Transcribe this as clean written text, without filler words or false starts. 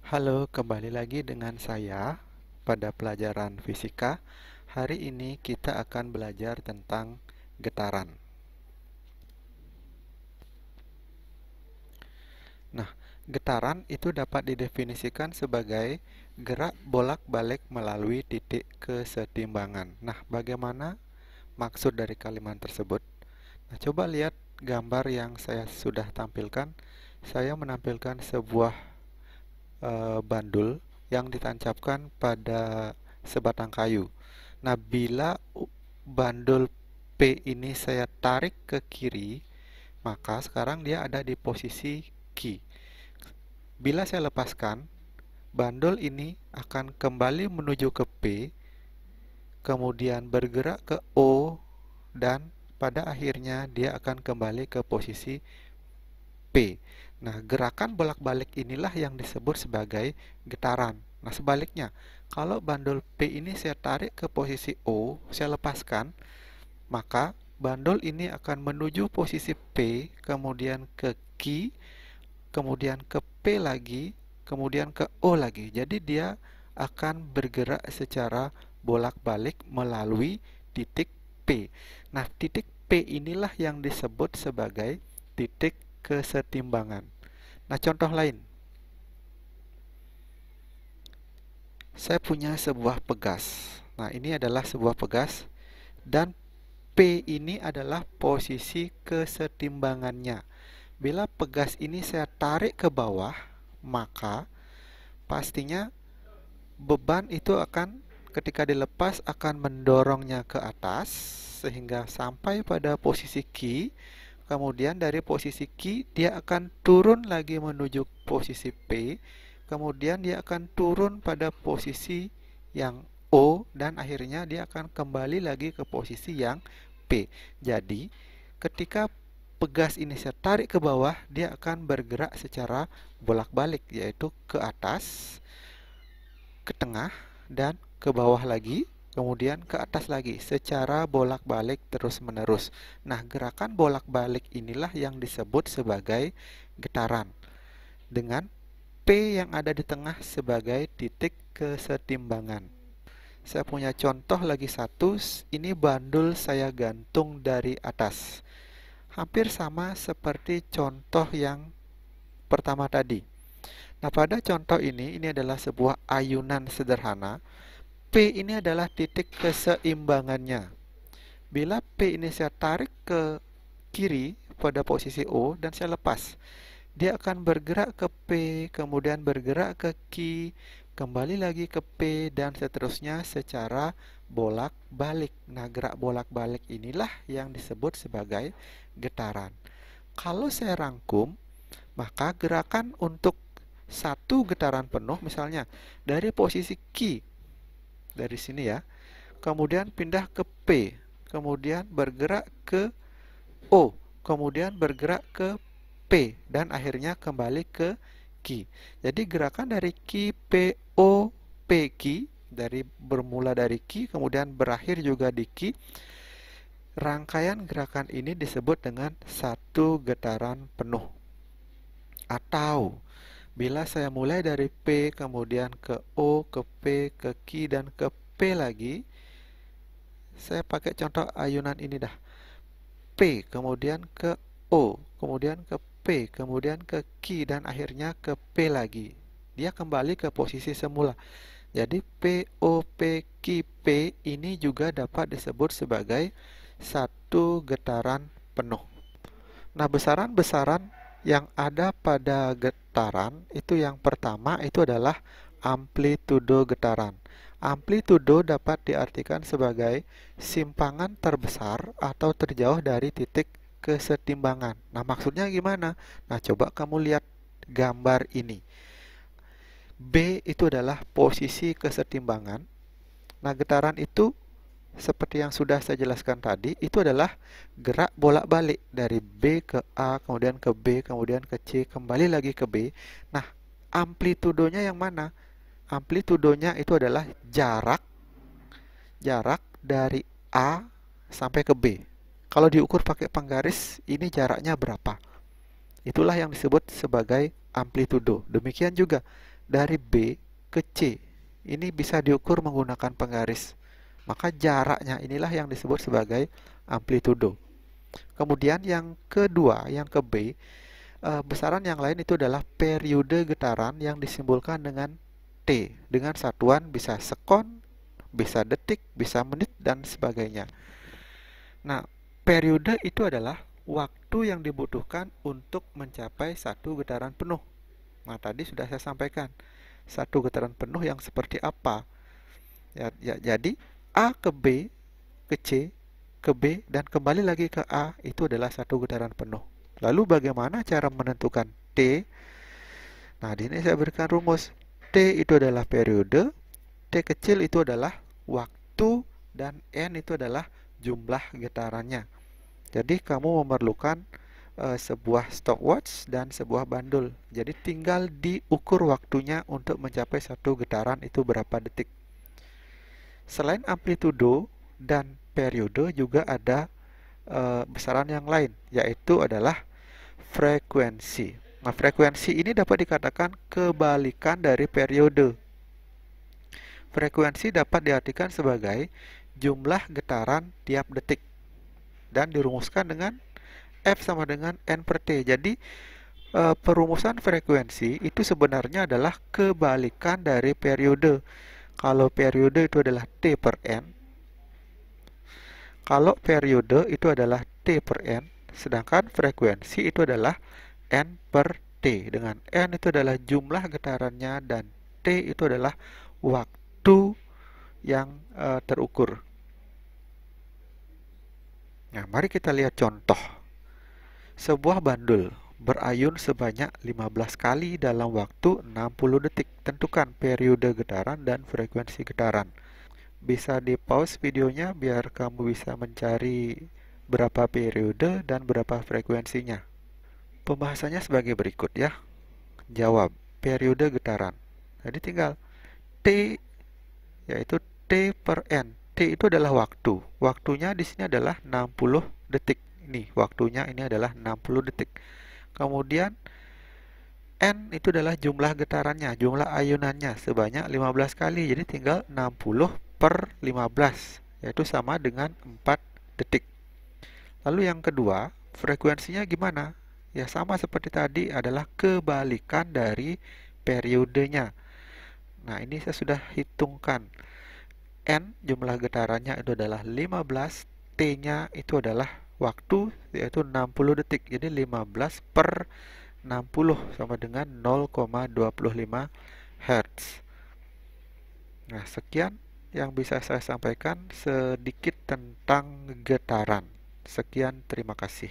Halo, kembali lagi dengan saya pada pelajaran fisika. Hari ini kita akan belajar tentang getaran. Nah, getaran itu dapat didefinisikan sebagai gerak bolak-balik melalui titik kesetimbangan. Nah, bagaimana maksud dari kalimat tersebut? Nah, coba lihat gambar yang saya sudah tampilkan. Saya menampilkan sebuah bandul yang ditancapkan pada sebatang kayu. Nah, bila bandul P ini saya tarik ke kiri, maka sekarang dia ada di posisi Q. Bila saya lepaskan, bandul ini akan kembali menuju ke P, kemudian bergerak ke O, dan pada akhirnya dia akan kembali ke posisi P. Nah, gerakan bolak-balik inilah yang disebut sebagai getaran. Nah, sebaliknya, kalau bandul P ini saya tarik ke posisi O, saya lepaskan, maka bandul ini akan menuju posisi P, kemudian ke Q, kemudian ke P lagi, kemudian ke O lagi. Jadi dia akan bergerak secara bolak-balik melalui titik P. Nah, titik P inilah yang disebut sebagai titik kesetimbangan. Nah, contoh lain. Saya punya sebuah pegas. Nah, ini adalah sebuah pegas dan P ini adalah posisi kesetimbangannya. Bila pegas ini saya tarik ke bawah, maka pastinya beban itu akan ketika dilepas akan mendorongnya ke atas sehingga sampai pada posisi Q. Kemudian dari posisi Q dia akan turun lagi menuju posisi P. Kemudian dia akan turun pada posisi yang O dan akhirnya dia akan kembali lagi ke posisi yang P. Jadi ketika pegas ini saya tarik ke bawah, dia akan bergerak secara bolak-balik, yaitu ke atas, ke tengah, dan ke bawah lagi, kemudian ke atas lagi, secara bolak-balik terus-menerus. Nah, gerakan bolak-balik inilah yang disebut sebagai getaran, dengan P yang ada di tengah sebagai titik kesetimbangan. Saya punya contoh lagi satu, ini bandul saya gantung dari atas. Hampir sama seperti contoh yang pertama tadi. Nah, pada contoh ini adalah sebuah ayunan sederhana. P ini adalah titik keseimbangannya. Bila P ini saya tarik ke kiri pada posisi O dan saya lepas, dia akan bergerak ke P, kemudian bergerak ke Q, kembali lagi ke P, dan seterusnya secara bolak-balik. Nah, gerak bolak-balik inilah yang disebut sebagai getaran. Kalau saya rangkum, maka gerakan untuk satu getaran penuh, misalnya dari posisi Q, dari sini ya, kemudian pindah ke P, kemudian bergerak ke O, kemudian bergerak ke P, dan akhirnya kembali ke Q. Jadi gerakan dari Q, P, O, P, Q, dari bermula dari Q, kemudian berakhir juga di Q. Rangkaian gerakan ini disebut dengan satu getaran penuh. Atau bila saya mulai dari P, kemudian ke O, ke P, ke Q, dan ke P lagi, saya pakai contoh ayunan ini dah. P, kemudian ke O, kemudian ke P, kemudian ke Q, dan akhirnya ke P lagi. Dia kembali ke posisi semula. Jadi P, O, P, Q, P ini juga dapat disebut sebagai satu getaran penuh. Nah, besaran-besaran yang ada pada getaran itu yang pertama itu adalah amplitudo getaran. Amplitudo dapat diartikan sebagai simpangan terbesar atau terjauh dari titik kesetimbangan. Nah, maksudnya gimana? Nah, coba kamu lihat gambar ini. B itu adalah posisi kesetimbangan. Nah, getaran itu seperti yang sudah saya jelaskan tadi, itu adalah gerak bolak-balik dari B ke A, kemudian ke B, kemudian ke C, kembali lagi ke B. Nah, amplitudonya yang mana? Amplitudonya itu adalah jarak dari A sampai ke B. Kalau diukur pakai penggaris, ini jaraknya berapa? Itulah yang disebut sebagai amplitudo. Demikian juga dari B ke C. Ini bisa diukur menggunakan penggaris. Maka jaraknya inilah yang disebut sebagai amplitudo. Kemudian yang kedua, yang ke B, besaran yang lain itu adalah periode getaran yang disimbolkan dengan T, dengan satuan bisa sekon, bisa detik, bisa menit, dan sebagainya. Nah, periode itu adalah waktu yang dibutuhkan untuk mencapai satu getaran penuh. Nah, tadi sudah saya sampaikan satu getaran penuh yang seperti apa. Jadi A ke B ke C ke B dan kembali lagi ke A itu adalah satu getaran penuh. Lalu bagaimana cara menentukan T? Nah, di sini saya berikan rumus. T itu adalah periode, T kecil itu adalah waktu, dan N itu adalah jumlah getarannya. Jadi kamu memerlukan sebuah stopwatch dan sebuah bandul. Jadi tinggal diukur waktunya untuk mencapai satu getaran itu berapa detik. Selain amplitudo dan periode juga ada besaran yang lain, yaitu adalah frekuensi. Nah, frekuensi ini dapat dikatakan kebalikan dari periode. Frekuensi dapat diartikan sebagai jumlah getaran tiap detik dan dirumuskan dengan F sama dengan N per T. Jadi perumusan frekuensi itu sebenarnya adalah kebalikan dari periode. Kalau periode itu adalah T per N, kalau periode itu adalah T per N, sedangkan frekuensi itu adalah N per T, dengan N itu adalah jumlah getarannya dan T itu adalah waktu yang terukur. Nah, mari kita lihat contoh. Sebuah bandul berayun sebanyak 15 kali dalam waktu 60 detik. Tentukan periode getaran dan frekuensi getaran. Bisa di pause videonya biar kamu bisa mencari berapa periode dan berapa frekuensinya. Pembahasannya sebagai berikut ya. Jawab, periode getaran. Jadi tinggal T, yaitu T per N. T itu adalah waktu. Waktunya di sini adalah 60 detik. Ini waktunya ini adalah 60 detik. Kemudian N itu adalah jumlah getarannya, jumlah ayunannya sebanyak 15 kali. Jadi tinggal 60 per 15, yaitu sama dengan 4 detik. Lalu yang kedua, frekuensinya gimana? Ya sama seperti tadi, adalah kebalikan dari periodenya. Nah, ini saya sudah hitungkan. N jumlah getarannya itu adalah 15, T-nya itu adalah waktu, yaitu 60 detik. Jadi 15 per 60 sama dengan 0,25 Hz. Nah, sekian yang bisa saya sampaikan sedikit tentang getaran. Sekian, terima kasih.